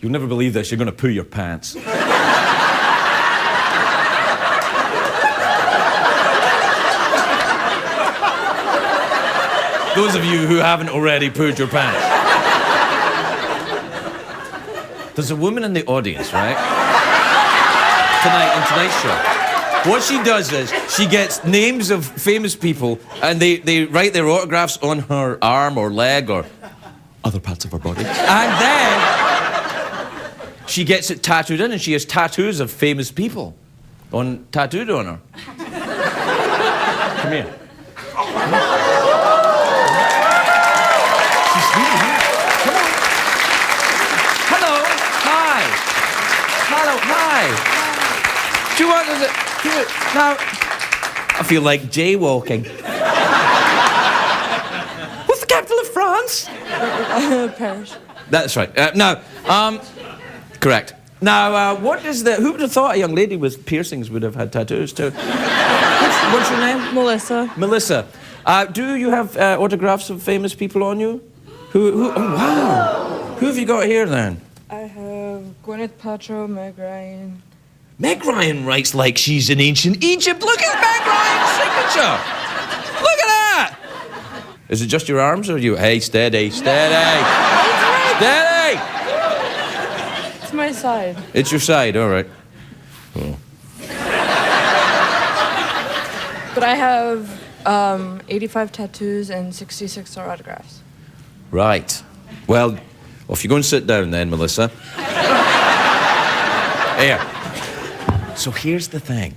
You'll never believe this. You're going to poo your pants. Those of you who haven't already pooed your pants. There's a woman in the audience, right? Tonight, on Tonight's Show. What she does is she gets names of famous people and they write their autographs on her arm or leg or other parts of her body. And then she gets it tattooed in and she has tattoos of famous people tattooed on her. Come here. She's really here. Come on. Hello. Hi. Hello. Hi. Do you want to... Now, I feel like jaywalking. What's the capital of France? Paris. That's right. Correct. Now, what is the... Who would have thought a young lady with piercings would have had tattoos too? What's your name? Melissa. Melissa. Do you have autographs of famous people on you? Who? Oh, wow. Who have you got here then? I have Gwyneth Paltrow, Meg Ryan. Meg Ryan writes like she's in ancient Egypt. Look at Meg Ryan's signature. Look at that. Is it just your arms or you? Hey, steady, steady. Steady. It's my side. It's your side, all right. Oh. But I have 85 tattoos and 66 autographs. Right. Well, off you go and sit down then, Melissa. Here. So here's the thing.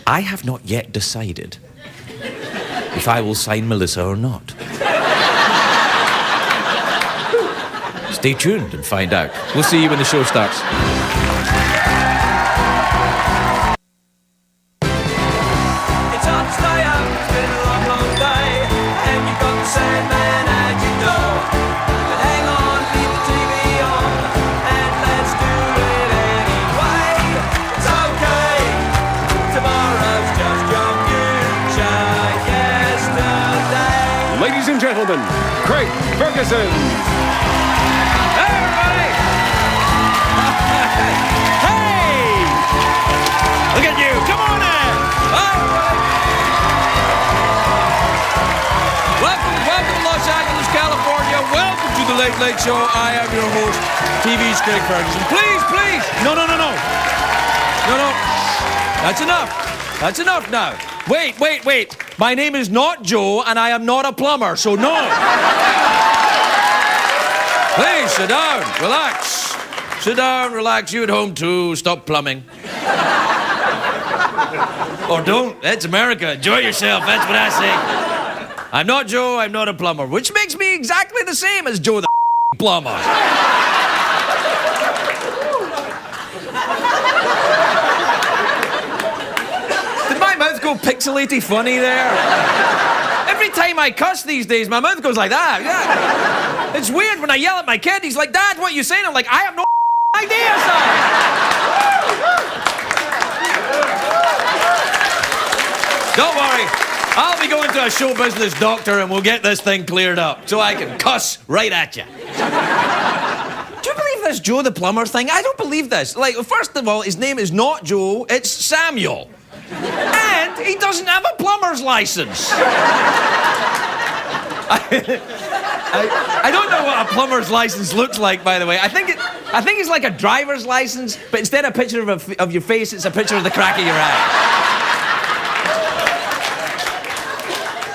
I have not yet decided if I will sign Melissa or not. Stay tuned and find out. We'll see you when the show starts. Ladies and gentlemen, Craig Ferguson. Hey, everybody! Hey! Look at you! Come on in! All right. Welcome to Los Angeles, California. Welcome to the Late Late Show. I am your host, TV's Craig Ferguson. Please. No. That's enough. That's enough now. Wait. My name is not Joe, and I am not a plumber, so no. Please, sit down, relax. Sit down, relax. You at home, too. Stop plumbing. Or don't. That's America. Enjoy yourself. That's what I say. I'm not Joe, I'm not a plumber, which makes me exactly the same as Joe the plumber. Mouth go pixelaty funny there. Every time I cuss these days, my mouth goes like that. Yeah. It's weird when I yell at my kid. He's like, Dad, what are you saying? I'm like, I have no idea, son. Don't worry. I'll be going to a show business doctor and we'll get this thing cleared up so I can cuss right at you. Do you believe this Joe the plumber thing? I don't believe this. Like, first of all, his name is not Joe, it's Samuel. And he doesn't have a plumber's license. I don't know what a plumber's license looks like, by the way. I think it's like a driver's license, but instead of a picture of your face, it's a picture of the crack of your eye.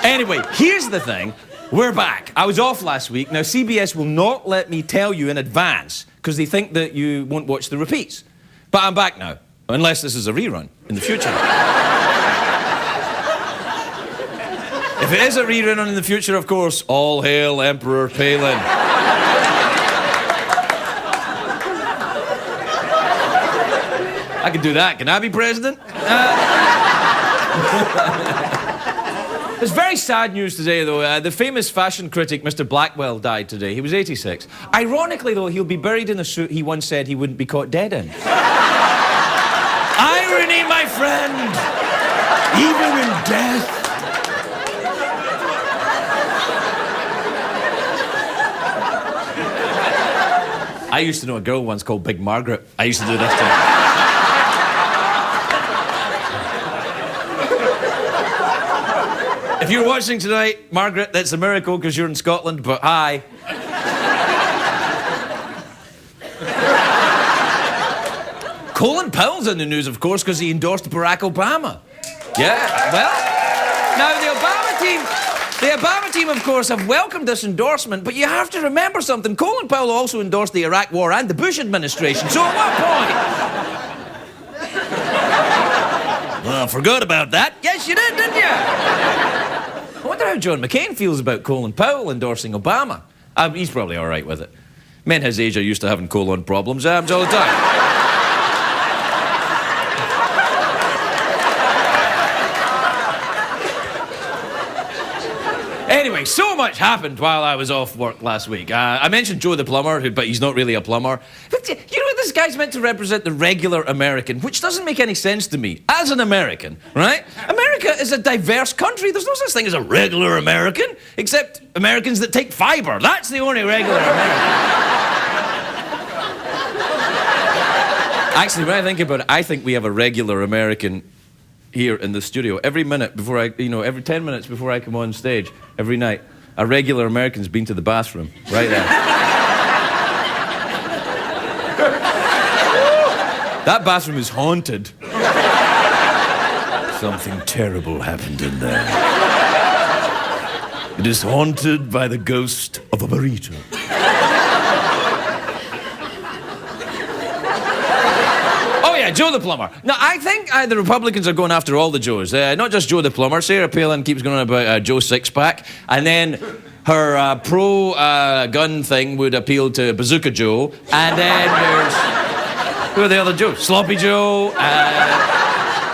Anyway, here's the thing. We're back. I was off last week. Now, CBS will not let me tell you in advance because they think that you won't watch the repeats. But I'm back now. Unless this is a rerun in the future. If it is a rerun in the future, of course, all hail Emperor Palin. I can do that. Can I be president? There's very sad news today, though. The famous fashion critic, Mr. Blackwell, died today. He was 86. Ironically, though, he'll be buried in a suit he once said he wouldn't be caught dead in. Irony, my friend, even in death. I used to know a girl once called Big Margaret. I used to do this to her. If you're watching tonight, Margaret, that's a miracle because you're in Scotland, but hi. Colin Powell's in the news, of course, because he endorsed Barack Obama. Yeah, well, now the Obama team, of course, have welcomed this endorsement, but you have to remember something. Colin Powell also endorsed the Iraq War and the Bush administration, so at what point? Well, I forgot about that. Yes, you did, didn't you? I wonder how John McCain feels about Colin Powell endorsing Obama. He's probably all right with it. Men his age are used to having colon problems all the time. Anyway, so much happened while I was off work last week. I mentioned Joe the plumber, but he's not really a plumber. But you know what? This guy's meant to represent the regular American, which doesn't make any sense to me as an American, right? America is a diverse country. There's no such thing as a regular American, except Americans that take fiber. That's the only regular American. Actually, when I think about it, I think we have a regular American here in the studio. Every minute before every 10 minutes before I come on stage, every night, a regular American's been to the bathroom, right there. That bathroom is haunted. Something terrible happened in there. It is haunted by the ghost of a burrito. Joe the plumber. Now, I think the Republicans are going after all the Joes. Not just Joe the plumber. Sarah Palin keeps going on about Joe Sixpack. And then her pro-gun thing would appeal to Bazooka Joe. And then there's... Who are the other Joes? Sloppy Joe.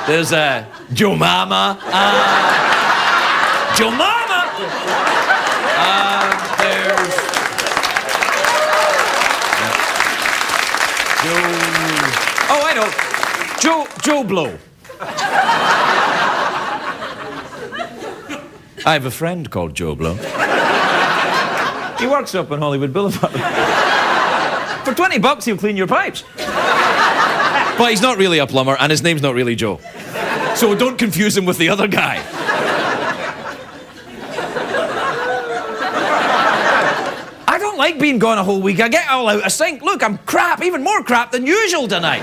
There's Joe Mama. Joe Mama! There's... Joe... Oh, I know. Joe Blow. I have a friend called Joe Blow. He works up on Hollywood Boulevard. For $20, he'll clean your pipes. But he's not really a plumber, and his name's not really Joe. So don't confuse him with the other guy. I don't like being gone a whole week. I get all out of sync. Look, I'm crap, even more crap than usual tonight.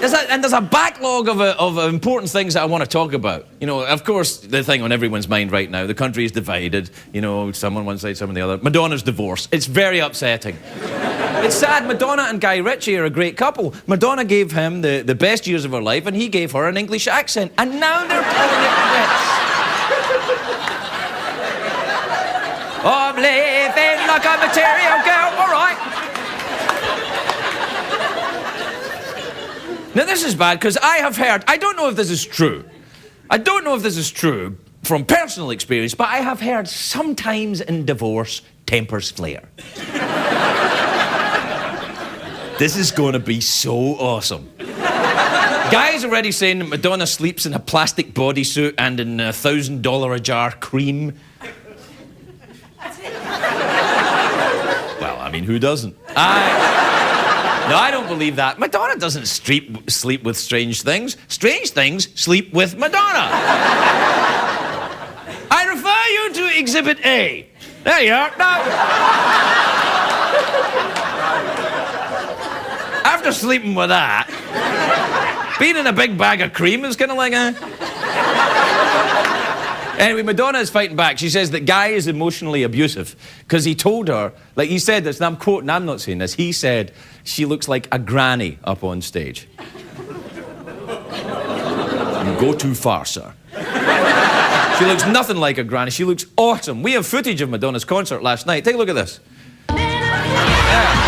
There's a backlog of important things that I want to talk about. You know, of course, the thing on everyone's mind right now, the country is divided. You know, someone one side, someone the other. Madonna's divorce. It's very upsetting. It's sad. Madonna and Guy Ritchie are a great couple. Madonna gave him the best years of her life, and he gave her an English accent. And now they're calling it quits. Oh, I'm living like a material girl. All right. Now, this is bad because I have heard, I don't know if this is true. I don't know if this is true from personal experience, but I have heard sometimes in divorce, tempers flare. This is going to be so awesome. Guys already saying that Madonna sleeps in a plastic bodysuit and in $1,000 a jar cream. Well, I mean, who doesn't? No, I don't believe that. Madonna doesn't sleep with strange things. Strange things sleep with Madonna. I refer you to Exhibit A. There you are. Now, after sleeping with that, being in a big bag of cream is kind of like a... Anyway, Madonna is fighting back. She says that Guy is emotionally abusive because he told her, like he said this, and I'm quoting, I'm not saying this, he said she looks like a granny up on stage. You go too far, sir. She looks nothing like a granny. She looks awesome. We have footage of Madonna's concert last night. Take a look at this. Yeah.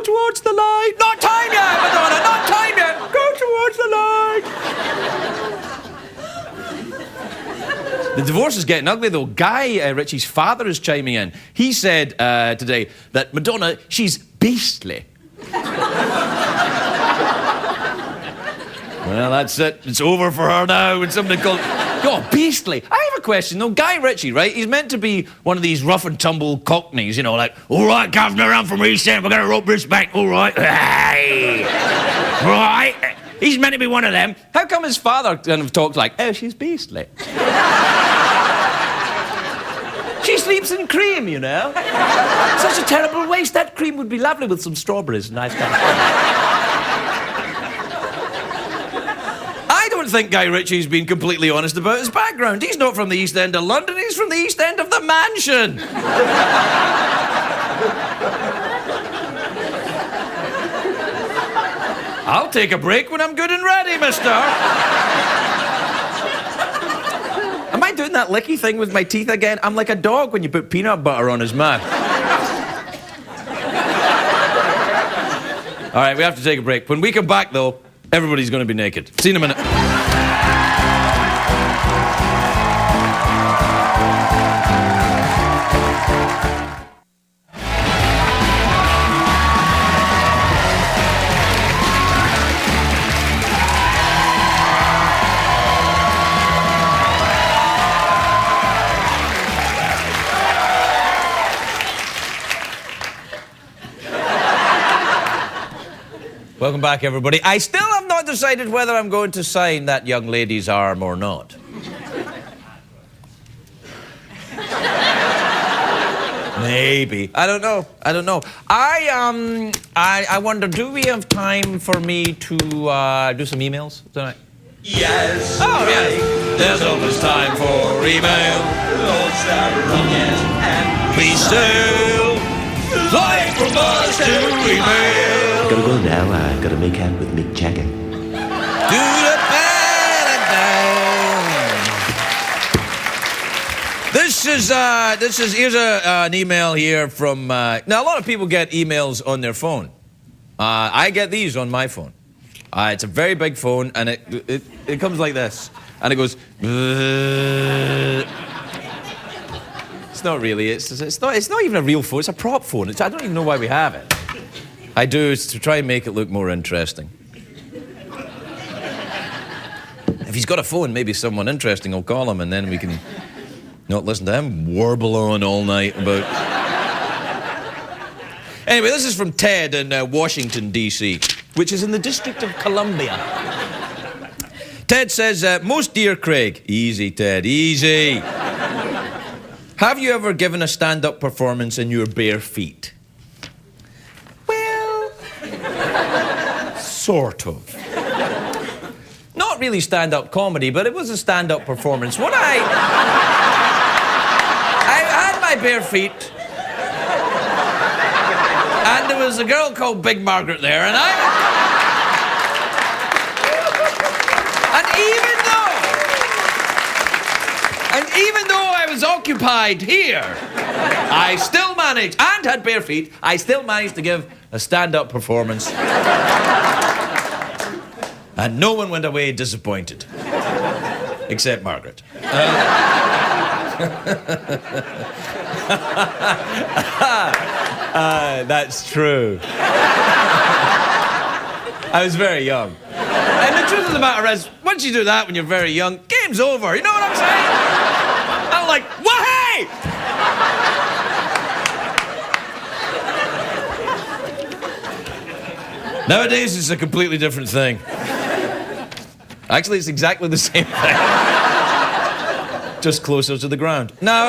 Towards the light. Not time yet, Madonna, not time yet. Go towards the light. The divorce is getting ugly, though. Guy Ritchie's father is chiming in. He said today that Madonna, she's beastly. Well, that's it. It's over for her now. When somebody calls... God, beastly. I have a question, though. Guy Ritchie, right? He's meant to be one of these rough and tumble cockneys, you know, like, all right, coming around from East End, we're going to rope this back, all right. Hey. Right. He's meant to be one of them. How come his father kind of talks like, oh, she's beastly? She sleeps in cream, you know. Such a terrible waste. That cream would be lovely with some strawberries and nice kind of cream. I don't think Guy Ritchie's been completely honest about his background. He's not from the East End of London, he's from the East End of the Mansion. I'll take a break when I'm good and ready, mister. Am I doing that licky thing with my teeth again? I'm like a dog when you put peanut butter on his mouth. All right, we have to take a break. When we come back, though, everybody's going to be naked. See you in a minute. Welcome back, everybody. I still have not decided whether I'm going to sign that young lady's arm or not. Maybe. I don't know. I wonder, do we have time for me to do some emails tonight? Yes. Oh, yes. There's always time for email. Lord Sarah, yes, and Please still like from us to email. Gotta go now, I gotta make out with Mick Jagger. Do the bad. Here's an email here from, now a lot of people get emails on their phone. I get these on my phone. It's a very big phone, and it comes like this, and it goes. It's not really. It's not even a real phone. It's a prop phone. I don't even know why we have it. I do is to try and make it look more interesting. If he's got a phone, maybe someone interesting will call him, and then we can not listen to him warble on all night about. Anyway, this is from Ted in Washington, D.C., which is in the District of Columbia. Ted says, most dear Craig, easy, Ted, easy. Have you ever given a stand-up performance in your bare feet? Well, sort of. Not really stand-up comedy, but it was a stand-up performance. When I had my bare feet, and there was a girl called Big Margaret there, and even though I was occupied here, I still managed, and had bare feet, I still managed to give a stand-up performance. And no one went away disappointed. Except Margaret. That's true. I was very young. And the truth of the matter is, once you do that when you're very young, game's over. You know what I'm saying? I'm like, wah-hey! Nowadays, it's a completely different thing. Actually, it's exactly the same thing. Just closer to the ground. Now,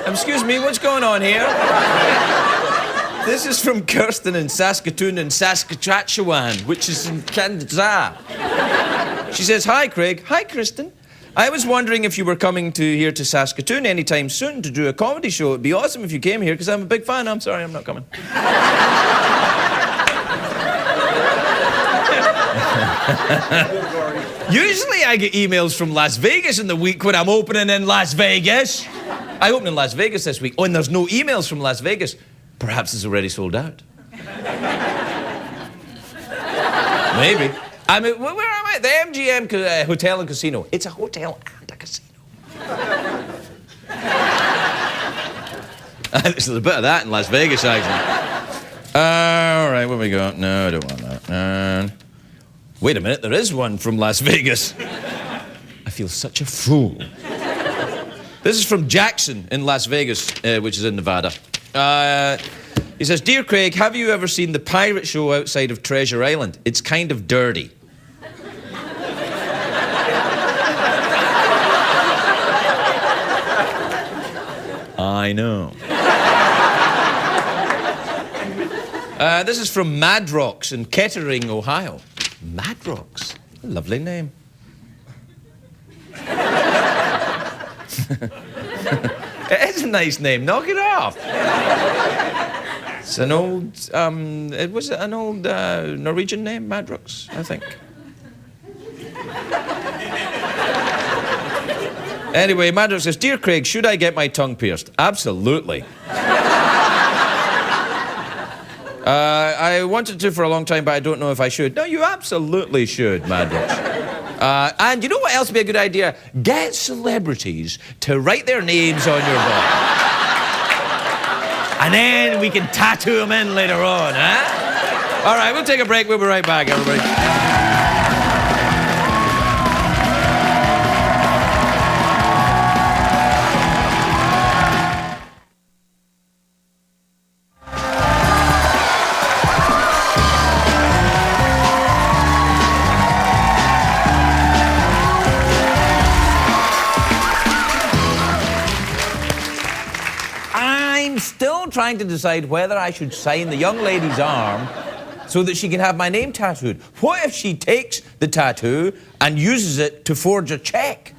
excuse me, what's going on here? This is from Kirsten in Saskatoon in Saskatchewan, which is in Canada. She says, hi, Craig. Hi, Kirsten. I was wondering if you were coming here to Saskatoon anytime soon to do a comedy show. It'd be awesome if you came here, because I'm a big fan. I'm sorry, I'm not coming. Usually I get emails from Las Vegas in the week when I'm opening in Las Vegas. I open in Las Vegas this week. Oh, and there's no emails from Las Vegas. Perhaps it's already sold out. Maybe. I mean, where am I? The MGM Hotel and Casino. It's a hotel and a casino. There's a bit of that in Las Vegas, actually. All right, what we got? No, I don't want that. Wait a minute, there is one from Las Vegas. I feel such a fool. This is from Jackson in Las Vegas, which is in Nevada. He says, Dear Craig, have you ever seen the pirate show outside of Treasure Island? It's kind of dirty. I know. This is from Madrox in Kettering, Ohio. Madrox? Lovely name. It is a nice name. Knock it off. It's an old, was it an old Norwegian name, Madrox, I think. Anyway, Madrox says, Dear Craig, should I get my tongue pierced? Absolutely. I wanted to for a long time, but I don't know if I should. No, you absolutely should, Madrox. And you know what else would be a good idea? Get celebrities to write their names on your body. And then we can tattoo them in later on, huh? All right, we'll take a break. We'll be right back, everybody. Trying to decide whether I should sign the young lady's arm so that she can have my name tattooed. What if she takes the tattoo and uses it to forge a check?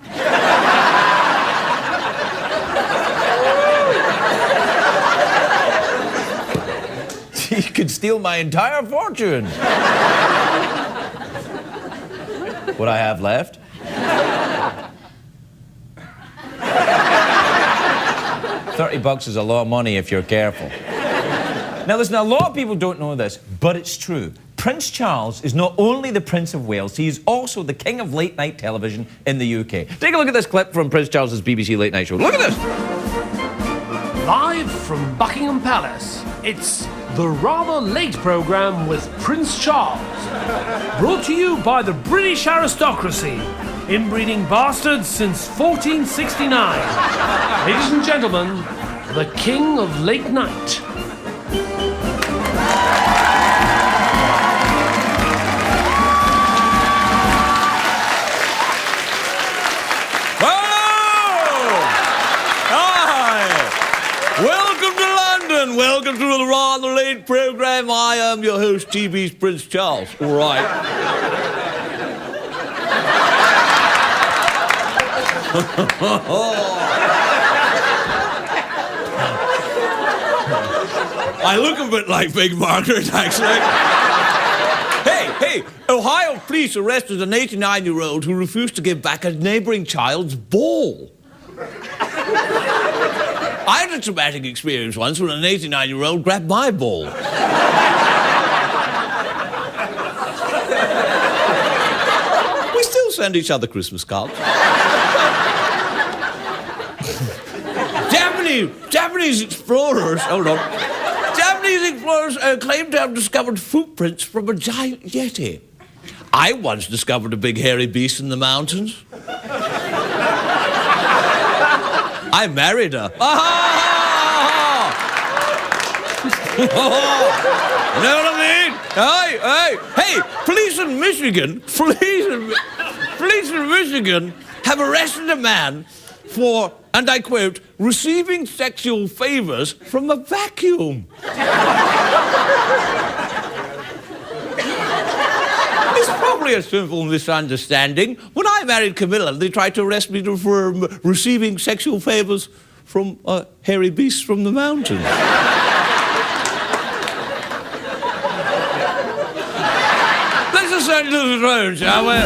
She could steal my entire fortune. What I have left? $30 is a lot of money if you're careful. Now listen, a lot of people don't know this, but it's true. Prince Charles is not only the Prince of Wales, he is also the king of late-night television in the UK. Take a look at this clip from Prince Charles's BBC Late Night Show. Look at this! Live from Buckingham Palace, it's the Rather Late programme with Prince Charles. Brought to you by the British aristocracy. Inbreeding bastards since 1469. Ladies and gentlemen, the King of Late Night. Welcome to London. Welcome to the Rather Late programme. I am your host, TV's Prince Charles. All right. I look a bit like Big Margaret, actually. Hey, Ohio police arrested an 89-year-old who refused to give back a neighbouring child's ball. I had a traumatic experience once when an 89-year-old grabbed my ball. We still send each other Christmas cards. Japanese explorers, hold on. Japanese explorers claim to have discovered footprints from a giant yeti. I once discovered a big hairy beast in the mountains. I married her. You know what I mean? Hey, police in Michigan have arrested a man for, and I quote, receiving sexual favors from a vacuum. It's probably a simple misunderstanding. When I married Camilla, they tried to arrest me for receiving sexual favors from a hairy beast from the mountains. Let's ascend to the throne, shall we?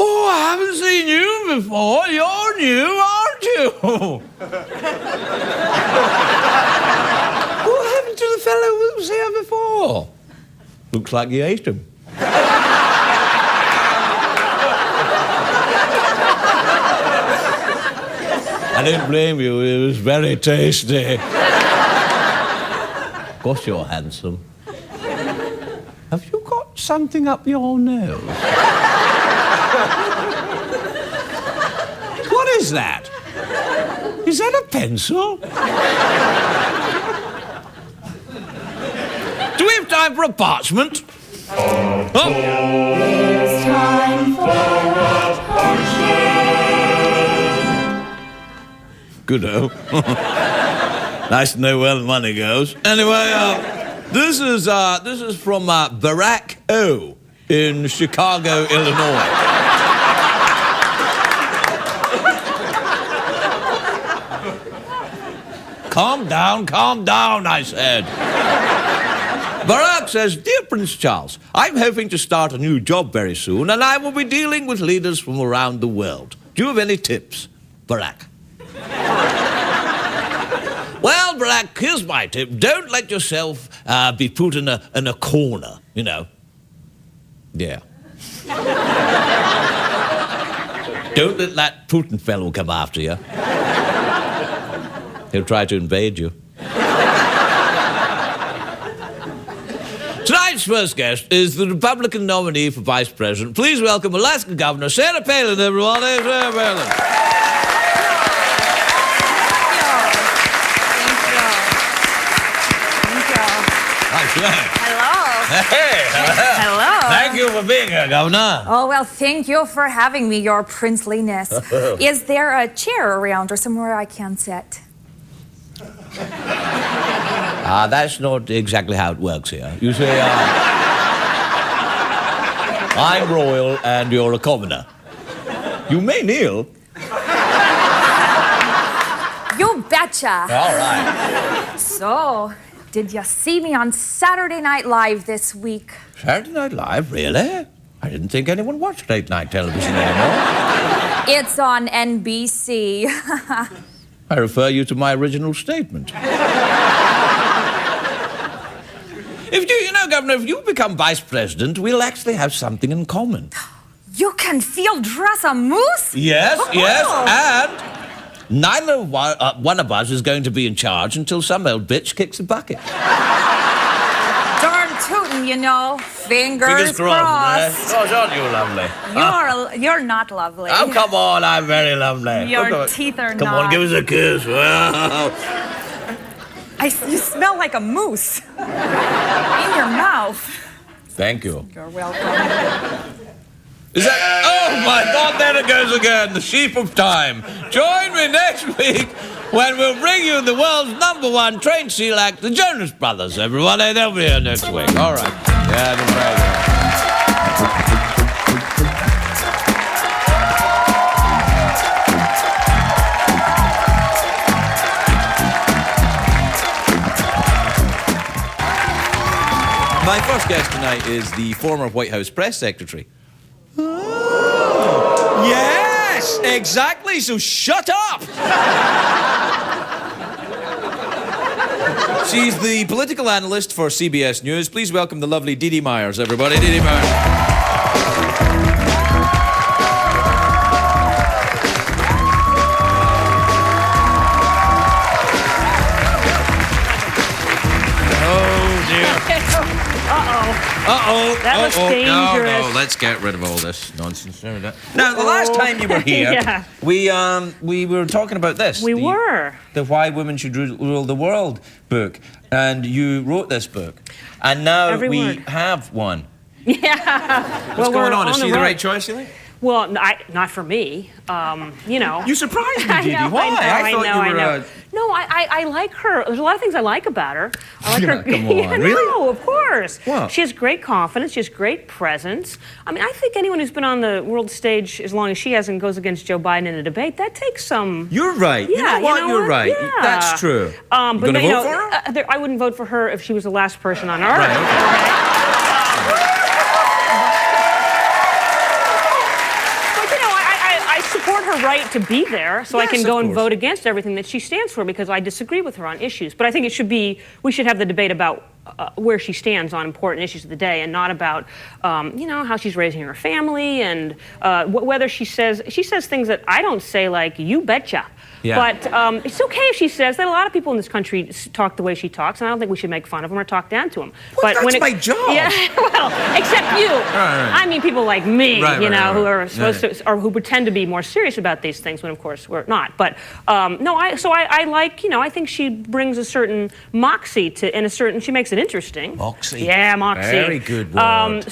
Oh, I haven't seen you before. You're new, aren't you? What happened to the fellow who was here before? Looks like you ate them. I didn't blame you. It was very tasty. Gosh, you're handsome. Have you got something up your nose? What is that? Is that a pencil? Do we have time for a parchment? Oh. It's time for a parchment. Good-o. Nice to know where the money goes. Anyway, this is from Barack O in Chicago, Illinois. Calm down, I said. Barack says, Dear Prince Charles, I'm hoping to start a new job very soon, and I will be dealing with leaders from around the world. Do you have any tips, Barack? Well, Barack, here's my tip. Don't let yourself be put in a corner, you know. Yeah. Don't let that Putin fellow come after you. He'll try to invade you. Tonight's first guest is the Republican nominee for Vice President. Please welcome Alaska Governor Sarah Palin, everyone. Hey, Sarah Palin. Hello. Hey. Hello. Thank you for being here, Governor. Oh, well, thank you for having me, Your Princeliness. Is there a chair around or somewhere I can sit? That's not exactly how it works here. You see, I'm royal and you're a commoner. You may kneel. You betcha. All right. So, did you see me on Saturday Night Live this week? Saturday Night Live, really? I didn't think anyone watched late night television anymore. It's on NBC. I refer you to my original statement. Governor, if you become vice president, we'll actually have something in common. You can field dress a moose? Yes, and neither one of us is going to be in charge until some old bitch kicks a bucket. Darn tootin', you know. Fingers crossed. Oh, aren't you lovely? You're not lovely. Oh, come on, I'm very lovely. Your teeth are Come not. on, give us a kiss. You smell like a moose. In your mouth. Thank you. You're welcome. Is that... Oh, my God, there it goes again. The sheep of time. Join me next week when we'll bring you the world's #1 trained seal act, the Jonas Brothers, everyone. They'll be here next week. All right. Yeah, they're very good. My first guest tonight is the former White House press secretary. Oh. Yes, exactly, so shut up! She's the political analyst for CBS News. Please welcome the lovely Dee Dee Myers, everybody. Dee Dee Myers. That was dangerous. No, let's get rid of all this nonsense. Now, the last time you were here, Yeah. we were talking about this. We were. The Why Women Should Rule the World book. And you wrote this book. And now Every we word. have one. Yeah. What's going on? Is she the road. right choice, you think? Well, not for me. You know. You surprised me, Dee Dee. I know, Why? I thought know. you were No, I like her. There's a lot of things I like about her. I like her. Come on, Yeah, really? No, of course. What? She has great confidence. She has great presence. I mean, I think anyone who's been on the world stage as long as she has and goes against Joe Biden in a debate, that takes some. You're right. Yeah, you know what? You're right. Yeah. That's true. But gonna you vote know, for her? I wouldn't vote for her if she was the last person on Earth. Right, okay. I support her right to be there, so I Yes, can of go and course. vote against everything that she stands for because I disagree with her on issues. But I think we should have the debate about where she stands on important issues of the day, and not about, how she's raising her family and whether she says things that I don't say, like "you betcha." Yeah. But it's okay if she says that. A lot of people in this country talk the way she talks, and I don't think we should make fun of them or talk down to them. Well, that's my job. Yeah, well, except you. Right. I mean, people like me, Right. who are supposed to, or who pretend to be more serious about these things when, of course, we're not. But no, I like, I think she brings a certain moxie to, she makes it interesting. Moxie. Yeah, moxie. Very good word.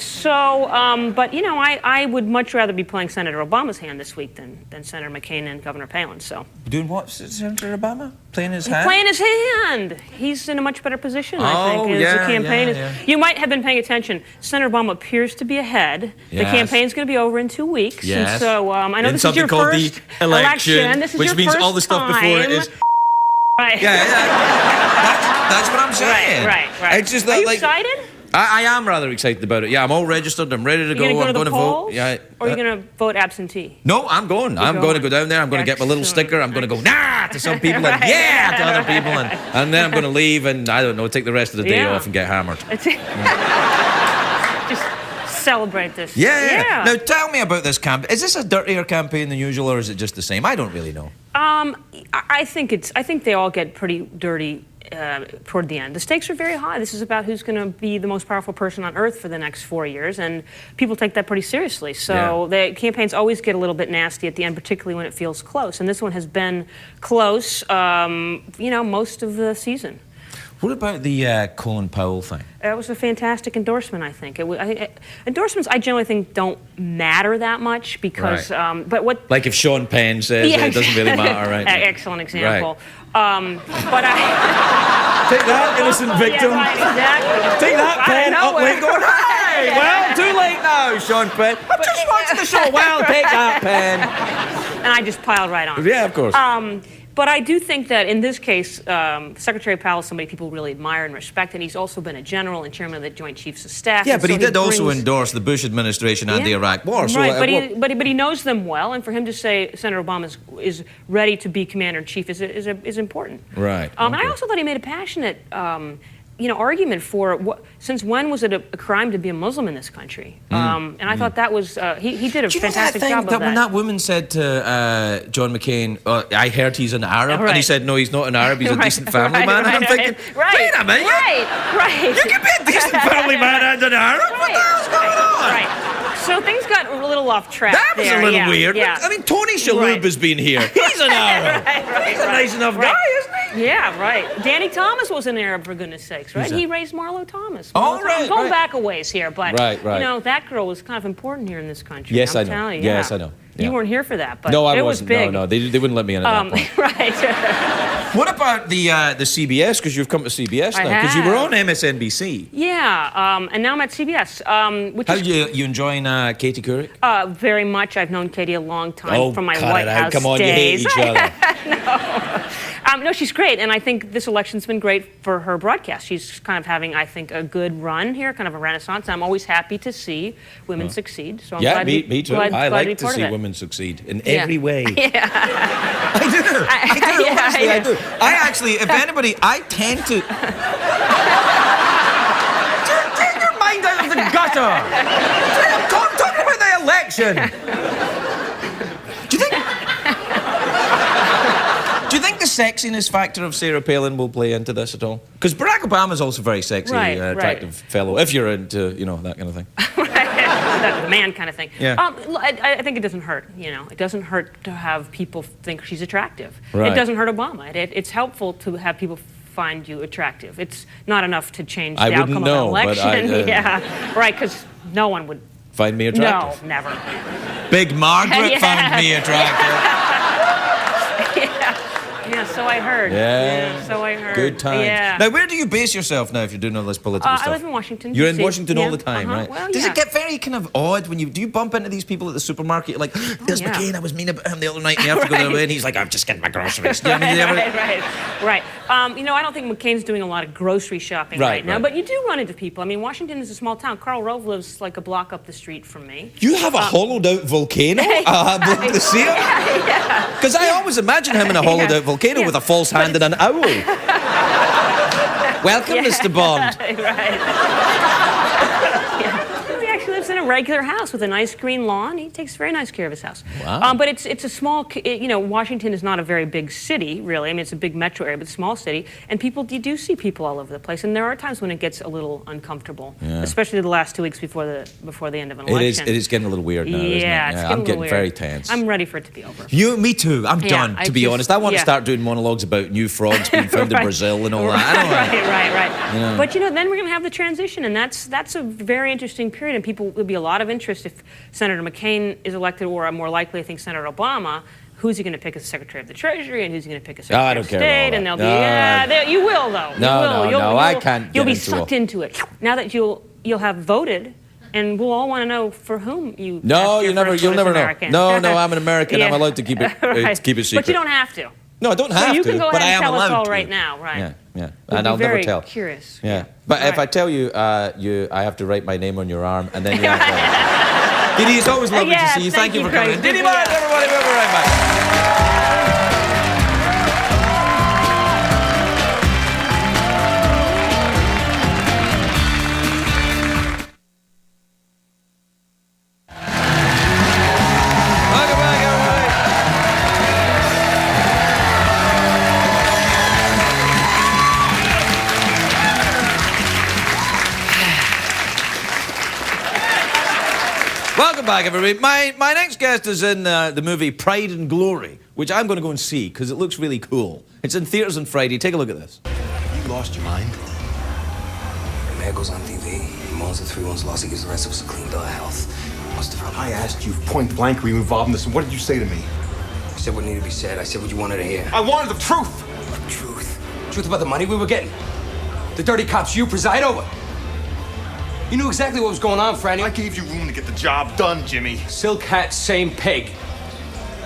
But I would much rather be playing Senator Obama's hand this week than Senator McCain and Governor Palin. So. Doing what, Senator Obama? Playing his hand? Playing his hand. He's in a much better position, I think, as the campaign is. You might have been paying attention. Senator Obama appears to be ahead. Yes. The campaign's going to be over in 2 weeks. Yes. And so I know In this is your something called first the election, This is which your means first all the stuff before it is. Right. Yeah. That's what I'm saying. Right. It's just Are you like, excited? I am rather excited about it. Yeah, I'm all registered. I'm ready to go. You're I'm going to going to vote. polls? Yeah. Or are you going to vote absentee? No, I'm going. I'm going to go down there. I'm going to get my little Excellent. sticker. I'm going to go nah to some people and yeah to other people, and then I'm going to leave and I don't know, take the rest of the day off and get hammered. Just celebrate this. Yeah. Now tell me about this campaign. Is this a dirtier campaign than usual, or is it just the same? I don't really know. I think they all get pretty dirty toward the end. The stakes are very high. This is about who's going to be the most powerful person on earth for the next 4 years, and people take that pretty seriously. So the campaigns always get a little bit nasty at the end, particularly when it feels close. And this one has been close, most of the season. What about the Colin Powell thing? It was a fantastic endorsement, I think. Endorsements, I generally think, don't matter that much because, but what... Like if Sean Penn says it doesn't really matter, right? Excellent example. Right. But I... Take that, innocent victim. Yeah, right, exactly. Take that, Penn, up late going, hey, well, too late now, Sean Penn. I've just watched the show. Well, take that, Penn. And I just piled right on. Yeah, of course. But I do think that in this case, Secretary Powell is somebody people really admire and respect, and he's also been a general and chairman of the Joint Chiefs of Staff. Yeah, but so he did also brings... endorse the Bush administration and the Iraq War. So right, but he knows them well, and for him to say Senator Obama is ready to be commander-in-chief is important. Right. And I also thought he made a passionate argument for since when was it a crime to be a Muslim in this country? And I thought that was he did a fantastic job of that. When that woman said to John McCain, I heard he's an Arab, and he said, no, he's not an Arab, he's a decent family man. And I'm thinking, wait a minute, right. You can be a decent family man and an Arab? What the hell's going on? Right. So things got a little off track. That was a little weird. Yeah. I mean, Tony Shalhoub has been here. He's an Arab. He's a nice enough guy, isn't he? Yeah, right. Danny Thomas was an Arab, for goodness sakes, right? He raised Marlo Thomas. Right. I'm going back a ways here, but right. that girl was kind of important here in this country. Yes, I'm I know. telling you, Yes, I know. Yeah. You weren't here for that, but no, I it wasn't. was big. No, they wouldn't let me in at that point. Right. What about the CBS? Because you've come to CBS now. Because you were on MSNBC. Yeah, and now I'm at CBS. How you enjoying Katie Couric? Very much. I've known Katie a long time from my White House Come on, days. you hate each other. No, she's great, and I think this election's been great for her broadcast. She's kind of having, I think, a good run here, kind of a renaissance. I'm always happy to see women succeed. So I'm glad me too. Glad, I glad like to see women women succeed in every way. Yeah. I do. Honestly, I do. I actually, if anybody, I tend to... Take your mind out of the gutter. Talk about the election. Do you think the sexiness factor of Sarah Palin will play into this at all? Because Barack Obama's also very sexy, attractive fellow, if you're into, that kind of thing. That man kind of thing. Yeah. I think it doesn't hurt, It doesn't hurt to have people think she's attractive. Right. It doesn't hurt Obama. It's helpful to have people find you attractive. It's not enough to change the outcome of an election. Yeah, right, because no one would... Find me attractive? No, never. Big Margaret found me attractive. Yeah, so I heard. Yeah, so I heard. Good times. Yeah. Now, where do you base yourself now if you're doing all this political stuff? I live in Washington. You're in DC. Washington all the time, right? Well, Does it get very kind of odd when do you bump into these people at the supermarket? You're like, there's McCain, I was mean about him the other night, and you have to go there, and he's like, I'm just getting my groceries. Right. I don't think McCain's doing a lot of grocery shopping right now, but you do run into people. I mean, Washington is a small town. Karl Rove lives like a block up the street from me. You have a hollowed-out volcano below the sea? Yeah. Because I always imagine him in a hollowed-out volcano with a false hand and an owl. Welcome, Mr. Bond. Right. Yeah. He actually lives in a regular house with a nice green lawn. He takes very nice care of his house. Wow. But it's a small, Washington is not a very big city, really. I mean, it's a big metro area, but it's a small city. And you do see people all over the place. And there are times when it gets a little uncomfortable, especially the last 2 weeks before the end of an election. It is getting a little weird now, isn't it? I'm getting very tense. I'm ready for it to be over. Me too. I'm done, to be honest. I want to start doing monologues about new frogs being found in Brazil and all that. I don't Right. You know. But then we're going to have the transition, and that's a very interesting period. And there'll be a lot of interest if Senator McCain is elected, or more likely, I think, Senator Obama. Who's he going to pick as Secretary of the Treasury, and who's he going to pick as Secretary of State? And they'll be you will though. I can't. You'll be sucked into it now that you'll have voted. And we'll all want to know for whom you. No, you'll never know. No, I'm an American. I'm allowed to keep it secret. But you don't have to. No, I don't have so you to. can go but ahead and tell us all to. right now, right? Yeah. We'll And I'll never tell. Curious. Yeah. But if I tell you, I have to write my name on your arm, and then you have to. Dee Dee, it's always lovely to see you. Thank you for coming. Dee Dee Myers, everybody. We'll be right back. Welcome back, everybody. My next guest is in the movie Pride and Glory, which I'm going to go and see because it looks really cool. It's in theaters on Friday. Take a look at this. You lost your mind? The man goes on TV. He moans the 3 ones lost. He gives the rest of us a clean bill of health. I asked you point blank, were you involved in this? And what did you say to me? I said what needed to be said. I said what you wanted to hear. I wanted the truth. What truth? Truth about the money we were getting. The dirty cops you preside over. You knew exactly what was going on, Franny. I gave you room to get the job done, Jimmy. Silk hat, same peg.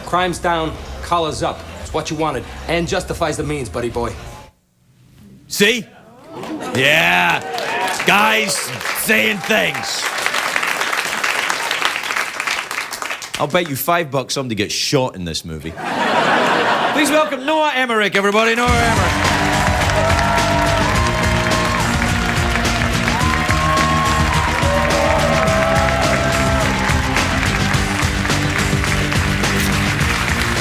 Crime's down, collars up. It's what you wanted. And justifies the means, buddy boy. See? Yeah. Guys saying things. I'll bet you $5 somebody gets shot in this movie. Please welcome Noah Emmerich, everybody. Noah Emmerich.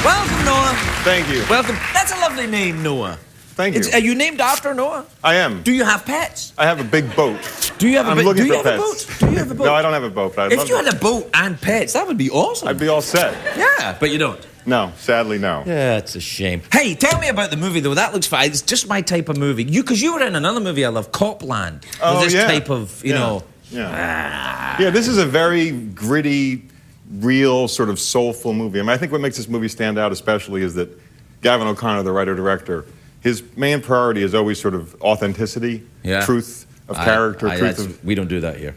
Welcome, Noah. Thank you. Welcome. That's a lovely name, Noah. Thank you. Are you named after Noah? I am. Do you have pets? I have a big boat. Do you have a boat? looking Do you for have a pets. boat? Do you have a boat? No, I don't have a boat, but I'd If love you to. had a boat and pets, that would be awesome. I'd be all set. Yeah, but you don't. No, sadly, no. Yeah, it's a shame. Hey, tell me about the movie, though. That looks fine. It's just my type of movie. Because you were in another movie I love, Copland. Oh, with this yeah. type of, you know... Yeah. Yeah, this is a very gritty, real, sort of soulful movie. I mean, I think what makes this movie stand out especially is that Gavin O'Connor, the writer-director, his main priority is always sort of authenticity, truth of character, truth of... We don't do that here.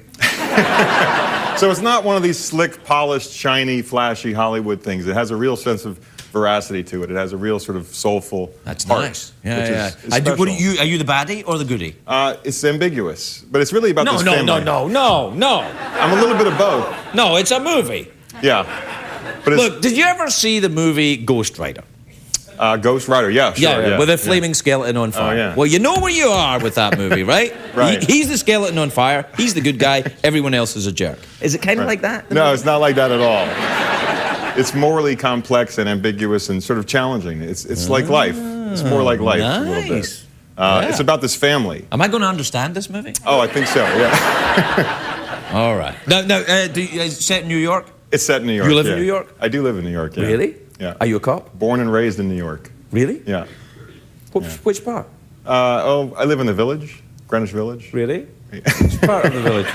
So it's not one of these slick, polished, shiny, flashy Hollywood things. It has a real sense of veracity to it. It has a real sort of soulful That's heart, nice. Yeah, which yeah. is special. Are you the baddie or the goodie? It's ambiguous, but it's really about this family. No. I'm a little bit of both. No, it's a movie. Yeah. But it's, Look, did you ever see the movie Ghost Rider? Ghost Rider, yeah, sure. Yeah, with a flaming skeleton on fire. Oh, yeah. Well, you know where you are with that movie, right? Right. He's the skeleton on fire. He's the good guy. Everyone else is a jerk. Is it kind of like that? No, it's not like that at all. It's morally complex and ambiguous and sort of challenging. It's like life. It's more like life a little bit. It's about this family. Am I going to understand this movie? Oh, I think so, yeah. All right. Now, is it set in New York? It's set in New York. You live in New York? I do live in New York, yeah. Really? Yeah. Are you a cop? Born and raised in New York. Really? Yeah. Which part? I live in the Village, Greenwich Village. Really? Which part of the village?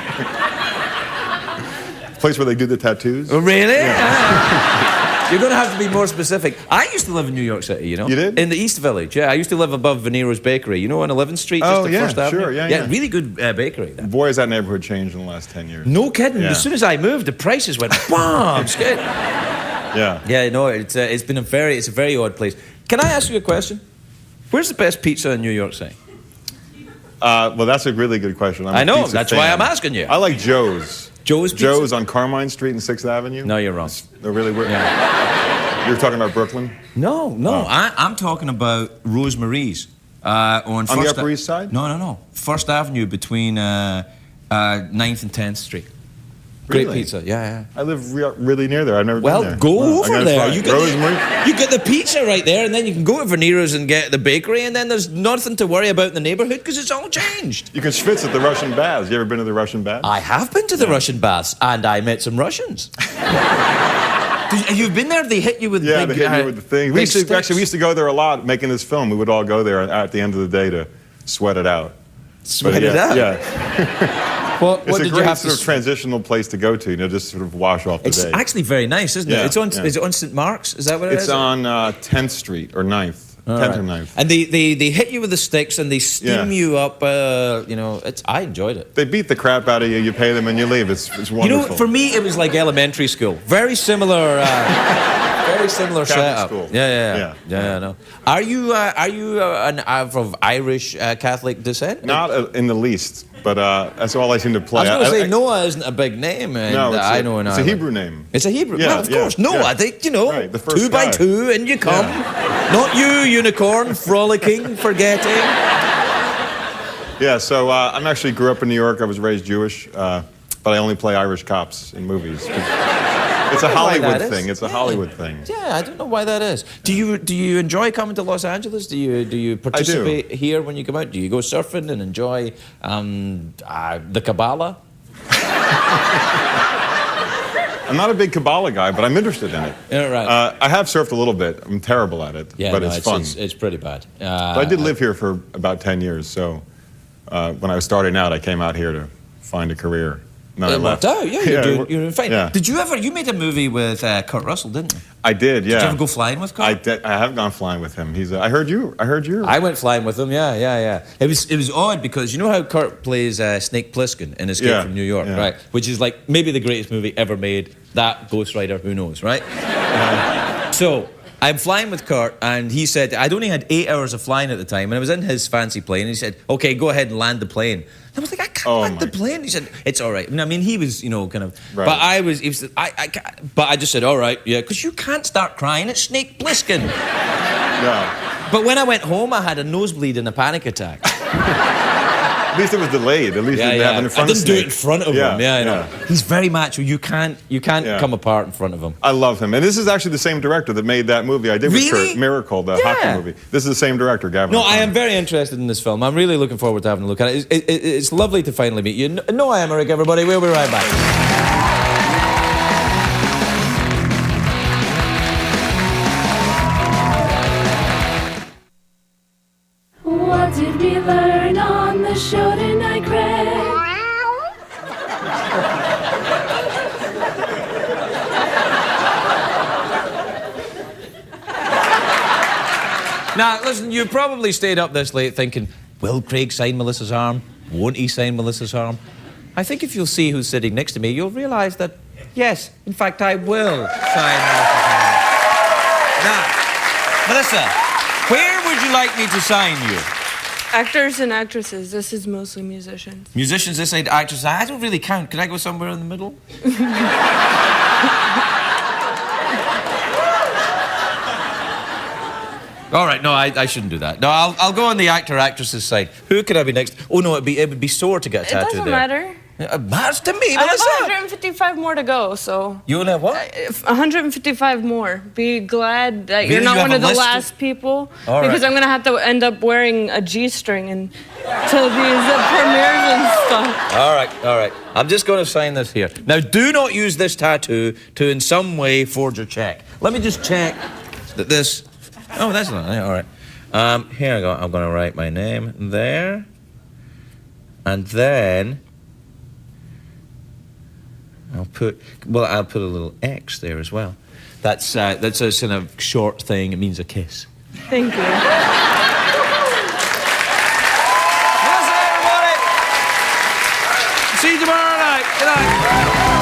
Place where they do the tattoos. Oh, really? Yeah. You're going to have to be more specific. I used to live in New York City, you know? You did? In the East Village, yeah. I used to live above Venero's Bakery, you know, on 11th Street, just Oh, the yeah, First Avenue. sure, yeah. Really good bakery there. Boy, has that neighborhood changed in the last 10 years. No kidding. Yeah. As soon as I moved, the prices went boom. It's good. Yeah. Yeah, no, it's a very odd place. Can I ask you a question? Where's the best pizza in New York City? Well, that's a really good question. I'm a I know, pizza that's fan. why I'm asking you. I like Joe's. Joe's Pizza? Joe's on Carmine Street and 6th Avenue. No, you're wrong. They're really weird. Yeah. You're talking about Brooklyn? No. I'm talking about Rosemarie's. On the Upper East Side? No. First Avenue between 9th and 10th Street. Great Really? pizza, yeah. I live really near there. I've never been there. Well, go over there. You Rosemary? get the pizza right there, and then you can go to Venero's and get the bakery, and then there's nothing to worry about in the neighborhood because it's all changed. You can schwitz at the Russian baths. You ever been to the Russian baths? I have been to the Russian baths, and I met some Russians. You've been there? They hit you with they big, hit you with the thing. We used to go there a lot making this film. We would all go there at the end of the day to sweat it out. Sweat it out? Yeah. What it's did a great you have sort of transitional place to go to, just sort of wash off the It's day. actually very nice, isn't it? Yeah, It's on. yeah. Is it on St. Mark's? Is that what it is? It's on 10th Street or 9th. 10th or 9th. And they hit you with the sticks and they steam you up. I enjoyed it. They beat the crap out of you. You pay them and you leave. It's wonderful. You know, for me, it was like elementary school. Very similar. Very similar setup. School. Yeah. No. Are you of Irish Catholic descent? Not in the least, but that's all I seem to play. I was going to say Noah isn't a big name. No, I know in it's a Ireland. Hebrew name. It's a Hebrew. Yeah, well, of course. Noah. yeah. They, Right, the first 2 by guy. 2, and you come. Not you, unicorn, frolicking, forgetting. Yeah, so I actually grew up in New York. I was raised Jewish, but I only play Irish cops in movies. It's a Hollywood thing. It's a Hollywood thing. Yeah, I don't know why that is. Do you enjoy coming to Los Angeles? Do you participate here when you come out? Do you go surfing and enjoy the Kabbalah? I'm not a big Kabbalah guy, but I'm interested in it. Yeah, right. I have surfed a little bit. I'm terrible at it, but it's fun. It's pretty bad. But I did live here for about 10 years, so when I was starting out, I came out here to find a career. No, it worked out, yeah. You're doing fine. Yeah. Did you ever? You made a movie with Kurt Russell, didn't you? I did, yeah. Did you ever go flying with Kurt? I have gone flying with him. I heard you. I went flying with him. Yeah. It was odd because you know how Kurt plays Snake Plissken in Escape from New York, right? Which is like maybe the greatest movie ever made. That Ghost Rider, who knows, right? So I'm flying with Kurt, and he said I'd only had 8 hours of flying at the time, and I was in his fancy plane. And he said, "Okay, go ahead and land the plane." I was like, I can't land the plane. He said, it's all right. I mean, he was, kind of... Right. But I just said, all right, yeah, because you can't start crying. It's Snake Plissken. Yeah. But when I went home, I had a nosebleed and a panic attack. At least it was delayed. At least it didn't happen in front of I didn't do it in front of him. Yeah, I know. He's very macho. You can't come apart in front of him. I love him. And this is actually the same director that made that movie I did with Kurt, Miracle, the hockey movie. This is the same director, Gavin. No, O'Connor. I am very interested in this film. I'm really looking forward to having a look at it. It's lovely to finally meet you. Noah Emmerich, everybody. We'll be right back. What did we learn on the show tonight, Craig? Now, listen, you probably stayed up this late thinking, will Craig sign Melissa's arm? Won't he sign Melissa's arm? I think if you'll see who's sitting next to me, you'll realise that, yes, in fact, I will sign Melissa's arm. Now, Melissa, where would you like me to sign you? Actors and actresses. This is mostly musicians. Musicians this side, actresses. I don't really count. Can I go somewhere in the middle? All right, no, I shouldn't do that. No, I'll go on the actor-actresses side. Who could I be next? Oh, no, it would be sore to get a tattoo It doesn't there. matter. It matters to me, I have Melissa. 155 more to go, so... You only have what? 155 more. Be glad that you're Really? not You have one a of the list? last people. All because right. I'm going to have to end up wearing a G-string and to these premieres and stuff. All right. I'm just going to sign this here. Now, do not use this tattoo to in some way forge a check. Let me just check that this... Oh, that's not... All right. Here I go. I'm going to write my name there. And then... I'll put a little X there as well. That's a kind of short thing. It means a kiss. Thank you. Listen, everybody. See you tomorrow night. Good night.